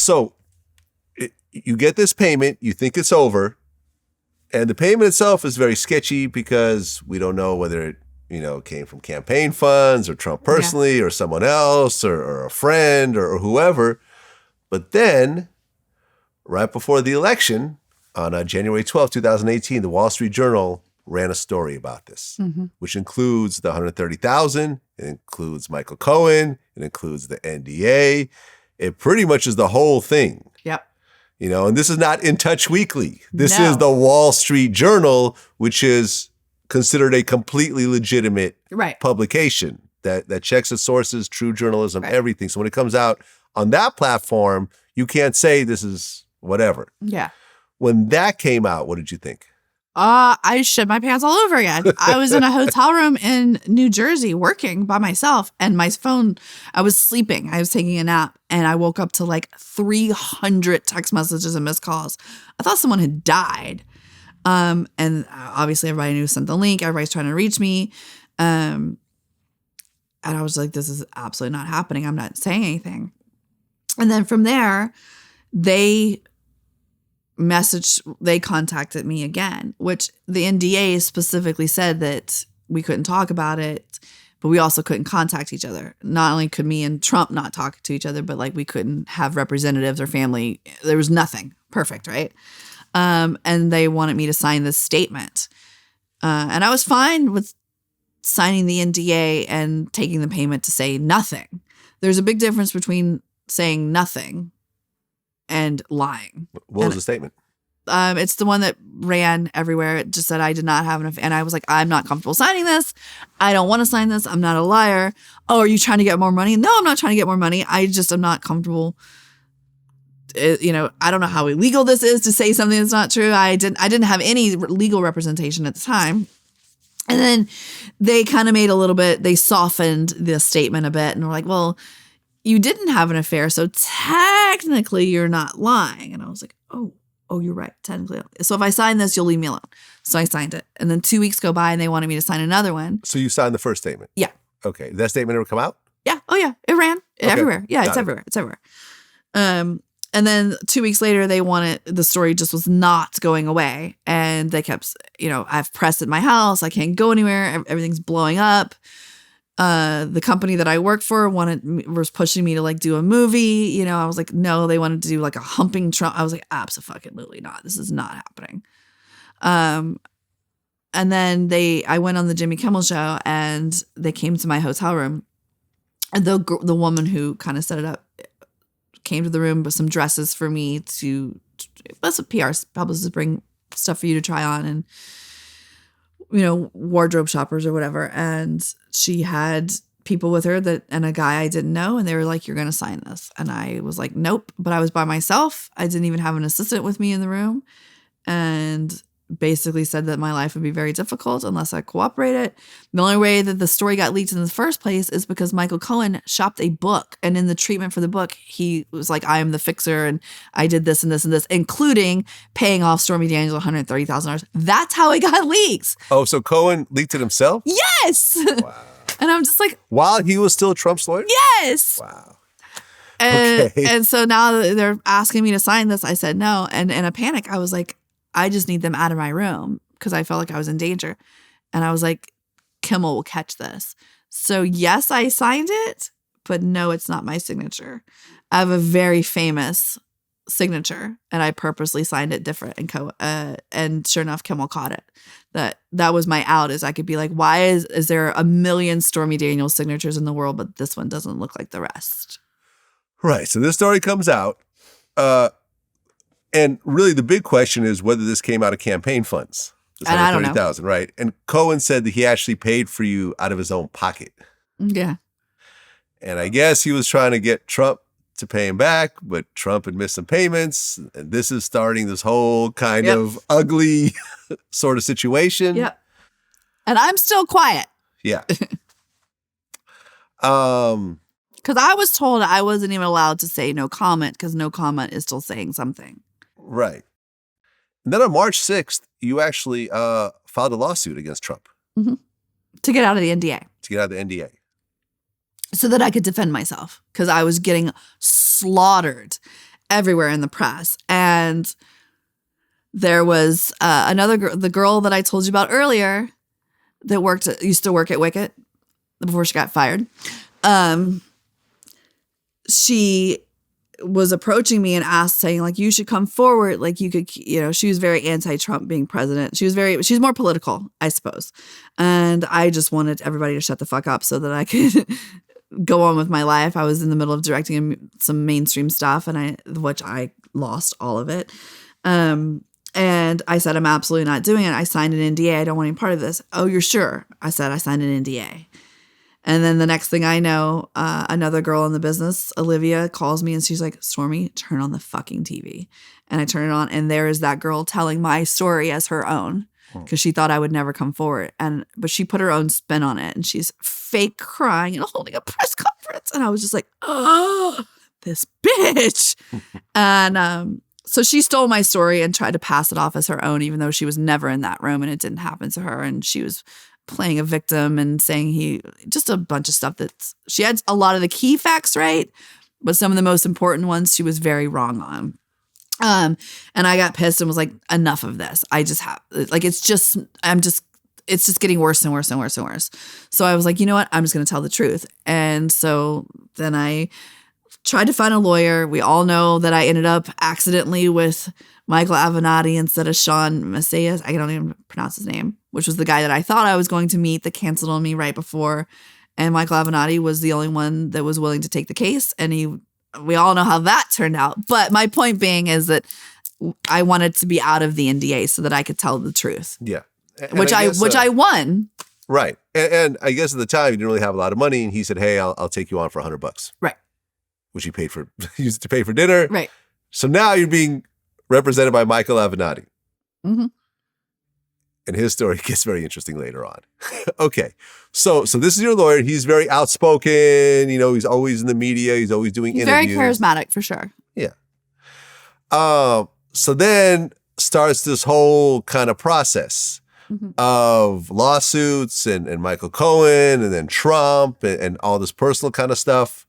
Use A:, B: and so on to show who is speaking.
A: So you get this payment, you think it's over, and the payment itself is very sketchy because we don't know whether it, came from campaign funds or Trump personally or someone else or a friend or whoever. But then, right before the election, on January 12, 2018, the Wall Street Journal ran a story about this, which includes the $130,000, it includes Michael Cohen, it includes the NDA. It pretty much is the whole thing.
B: Yep.
A: And this is not In Touch Weekly. This is the Wall Street Journal, which is considered a completely legitimate publication that checks its sources, true journalism, everything. So when it comes out on that platform, you can't say this is whatever.
B: Yeah.
A: When that came out, what did you think?
B: I shit my pants all over again. I was in a hotel room in New Jersey working by myself, and my phone, I was sleeping. I was taking a nap, and I woke up to like 300 text messages and missed calls. I thought someone had died. And obviously everybody knew sent the link. Everybody's trying to reach me. And I was like, this is absolutely not happening. I'm not saying anything. And then from there, they contacted me again, which the NDA specifically said that we couldn't talk about it, but we also couldn't contact each other. Not only could me and Trump not talk to each other, but like we couldn't have representatives or family. There was nothing. Perfect, right? And they wanted me to sign this statement. And I was fine with signing the NDA and taking the payment to say nothing. There's a big difference between saying nothing and lying.
A: What was the statement?
B: It's the one that ran everywhere. It just said I did not have enough. And I was like, I'm not comfortable signing this. I don't want to sign this. I'm not a liar. Oh, are you trying to get more money? No, I'm not trying to get more money. I just am not comfortable. I don't know how illegal this is to say something that's not true. I didn't have any legal representation at the time. And then they kind of they softened the statement a bit and were like, well, you didn't have an affair, so technically you're not lying. And I was like, oh, you're right, technically. So if I sign this, you'll leave me alone. So I signed it. And then 2 weeks go by and they wanted me to sign another one.
A: So you signed the first statement?
B: Yeah.
A: Okay. Did that statement ever come out?
B: Yeah. Oh, yeah. It ran everywhere. Yeah, it's everywhere. It's everywhere. And then 2 weeks later, the story just was not going away. And they kept, I have press at my house. I can't go anywhere. Everything's blowing up. The company that I worked for was pushing me to like do a movie. I was like, no, they wanted to do like a humping Trump. I was like, absolutely not. This is not happening. And then I went on the Jimmy Kimmel show and they came to my hotel room. And the woman who kind of set it up came to the room with some dresses for me that's a PR publicist, bring stuff for you to try on and, wardrobe shoppers or whatever. And she had people with her and a guy I didn't know. And they were like, you're going to sign this. And I was like, nope. But I was by myself. I didn't even have an assistant with me in the room. And basically said that my life would be very difficult unless I cooperated. The only way that the story got leaked in the first place is because Michael Cohen shopped a book. And in the treatment for the book, he was like, I am the fixer and I did this and this and this, including paying off Stormy Daniels $130,000. That's how it got leaked.
A: Oh, so Cohen leaked it himself?
B: Yes. Wow. And I'm just like.
A: While he was still Trump's lawyer?
B: Yes.
A: Wow.
B: And so now they're asking me to sign this. I said no. And in a panic, I was like, I just need them out of my room because I felt like I was in danger. And I was like, Kimmel will catch this. So yes, I signed it, but no, it's not my signature. I have a very famous signature and I purposely signed it different. And sure enough, Kimmel caught it. That was my out, is I could be like, why is there a million Stormy Daniels signatures in the world, but this one doesn't look like the rest?
A: Right. So this story comes out. And really, the big question is whether this came out of campaign funds.
B: And I don't know.
A: $130,000, right? And Cohen said that he actually paid for you out of his own pocket.
B: Yeah.
A: And I guess he was trying to get Trump to pay him back, but Trump had missed some payments. And this is starting this whole kind of ugly sort of situation.
B: Yeah. And I'm still quiet.
A: Yeah.
B: Because I was told I wasn't even allowed to say no comment because no comment is still saying something.
A: Right. And then on March 6th, you actually filed a lawsuit against Trump.
B: Mm-hmm. To get out of the NDA.
A: To get out of the NDA.
B: So that I could defend myself because I was getting slaughtered. everywhere in the press. And there was another girl, the girl that I told you about earlier that used to work at Wicket before she got fired. She was approaching me and saying like, you should come forward. Like you could, she was very anti-Trump being president. She's more political, I suppose. And I just wanted everybody to shut the fuck up so that I could go on with my life. I was in the middle of directing some mainstream stuff which I lost all of it. And I said, I'm absolutely not doing it. I signed an NDA. I don't want any part of this. Oh, you're sure? I said, I signed an NDA. And then the next thing I know, another girl in the business, Olivia, calls me and she's like, Stormy, turn on the fucking TV. And I turn it on and there is that girl telling my story as her own because she thought I would never come forward. But she put her own spin on it and she's fake crying and holding a press conference. And I was just like, oh, this bitch. And so she stole my story and tried to pass it off as her own, even though she was never in that room and it didn't happen to her. And she was playing a victim and saying just a bunch of stuff she had a lot of the key facts right, but some of the most important ones she was very wrong on. And I got pissed and was like, enough of this. I just have like, it's just getting worse and worse and worse and worse. So I was like, you know what? I'm just going to tell the truth. And so then I tried to find a lawyer. We all know that I ended up accidentally with Michael Avenatti instead of Sean Messias. I don't even pronounce his name, which was the guy that I thought I was going to meet that canceled on me right before. And Michael Avenatti was the only one that was willing to take the case. And we all know how that turned out. But my point being is that I wanted to be out of the NDA so that I could tell the truth.
A: Yeah. And
B: which I won.
A: Right. And I guess at the time you didn't really have a lot of money. And he said, hey, I'll take you on for $100.
B: Right.
A: Which he used to pay for dinner.
B: Right.
A: So now you're being represented by Michael Avenatti.
B: Mm-hmm.
A: And his story gets very interesting later on. Okay. So this is your lawyer. He's very outspoken. He's always in the media. He's always doing interviews.
B: Very charismatic for sure.
A: Yeah. So then starts this whole kind of process of lawsuits and Michael Cohen and then Trump and all this personal kind of stuff.